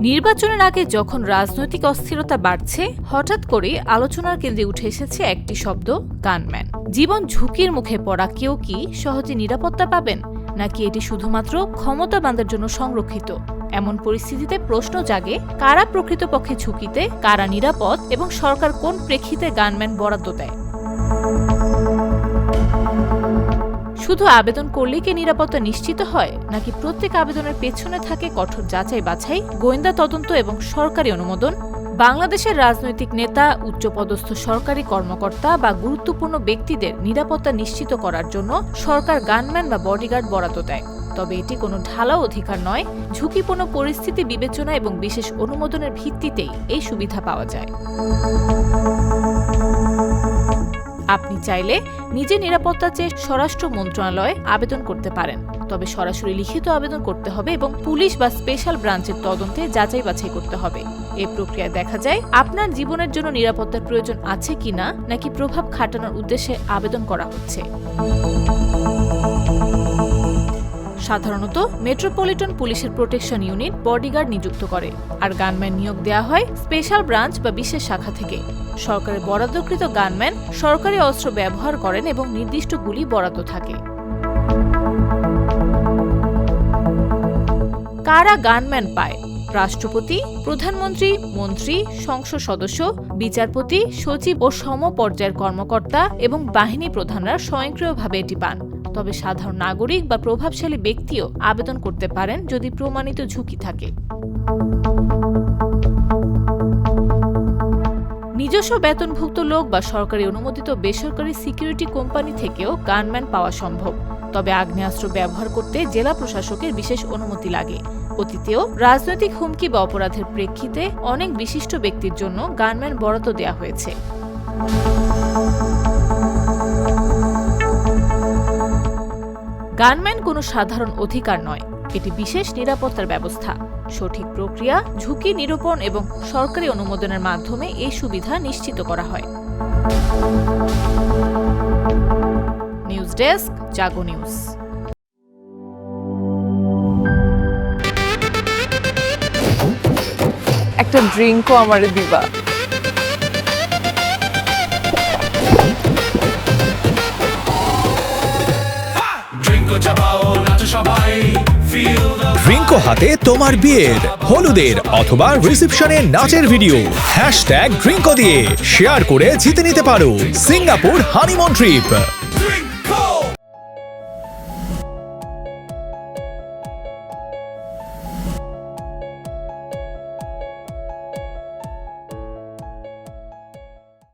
নির্বাচনের আগে যখন রাজনৈতিক অস্থিরতা বাড়ছে, হঠাৎ করে আলোচনার কেন্দ্রে উঠে এসেছে একটি শব্দ, গানম্যান। জীবন ঝুঁকির মুখে পড়া কেউ কি সহজে নিরাপত্তা পাবেন, নাকি এটি শুধুমাত্র ক্ষমতাবানদের জন্য সংরক্ষিত? এমন পরিস্থিতিতে প্রশ্ন জাগে, কারা প্রকৃতপক্ষে ঝুঁকিতে, কারা নিরাপদ, এবং সরকার কোন প্রেক্ষিতে গানম্যান বরাদ্দ দেয়? শুধু আবেদন করলেই কি নিরাপত্তা নিশ্চিত হয়, নাকি প্রত্যেক আবেদনের পেছনে থাকে কঠোর যাচাই বাছাই, গোয়েন্দা তদন্ত এবং সরকারি অনুমোদন? বাংলাদেশের রাজনৈতিক নেতা, উচ্চপদস্থ সরকারি কর্মকর্তা বা গুরুত্বপূর্ণ ব্যক্তিদের নিরাপত্তা নিশ্চিত করার জন্য সরকার গানম্যান বা বডিগার্ড বরাদ্দ দেয়। তবে এটি কোনো ঢালাও অধিকার নয়। ঝুঁকিপূর্ণ পরিস্থিতি বিবেচনা এবং বিশেষ অনুমোদনের ভিত্তিতেই এই সুবিধা পাওয়া যায়। আপনি চাইলে নিজে নিরাপত্তা চেয়ে স্বরাষ্ট্র মন্ত্রণালয়ে আবেদন করতে পারেন, তবে সরাসরি লিখিত আবেদন করতে হবে এবং পুলিশ বা স্পেশাল ব্রাঞ্চের তদন্তে যাচাই বাছাই করতে হবে। এই প্রক্রিয়ায় দেখা যায় আপনার জীবনের জন্য নিরাপত্তার প্রয়োজন আছে কিনা, নাকি প্রভাব খাটানোর উদ্দেশ্যে আবেদন করা হচ্ছে। সাধারণত মেট্রোপলিটন পুলিশের প্রোটেকশন ইউনিট বডিগার্ড নিযুক্ত করে, আর গানম্যান নিয়োগ দেওয়া হয় স্পেশাল ব্রাঞ্চ বা বিশেষ শাখা থেকে। সরকারের বরাদ্দকৃত গানম্যান সরকারি অস্ত্র ব্যবহার করেন এবং নির্দিষ্ট গুলি বরাদ্দ থাকে। কারা গানম্যান পায়? রাষ্ট্রপতি, প্রধানমন্ত্রী, মন্ত্রী, সংসদ সদস্য, বিচারপতি, সচিব ও সমপর্যায়ের কর্মকর্তা এবং বাহিনী প্রধানরা স্বয়ংক্রিয়ভাবে এটি পান। তবে সাধারণ নাগরিক বা প্রভাবশালী ব্যক্তিও আবেদন করতে পারেন যদি প্রমাণিত ঝুঁকি থাকে। নিজস্ব বেতনভুক্ত লোক বা সরকারি অনুমোদিত বেসরকারি সিকিউরিটি কোম্পানি থেকেও গানম্যান পাওয়া সম্ভব, তবে আগ্নেয়াস্ত্র ব্যবহার করতে জেলা প্রশাসকের বিশেষ অনুমতি লাগে। অতীতেও রাজনৈতিক হুমকি বা অপরাধের প্রেক্ষিতে অনেক বিশিষ্ট ব্যক্তির জন্য গানম্যান বরাদ্দ দেওয়া হয়েছে। গানম্যান কোনো সাধারণ অধিকার নয়, এটি বিশেষ নিরাপত্তার ব্যবস্থা। সঠিক প্রক্রিয়া, ঝুঁকি নিরূপণ এবং সরকারি অনুমোদনের মাধ্যমে এই সুবিধা নিশ্চিত করা হয়। নিউজ ডেস্ক, জাগো নিউজ। একটা ড্রিঙ্কও আমারে দিবা? ড্রিঙ্কো হাতে তোমার বিয়ের, হলুদের অথবা রিসেপশনের নাচের ভিডিও #ড্রিঙ্কো দিয়ে শেয়ার করে জিতে নিতে পারো সিঙ্গাপুর হানিমুন ট্রিপ।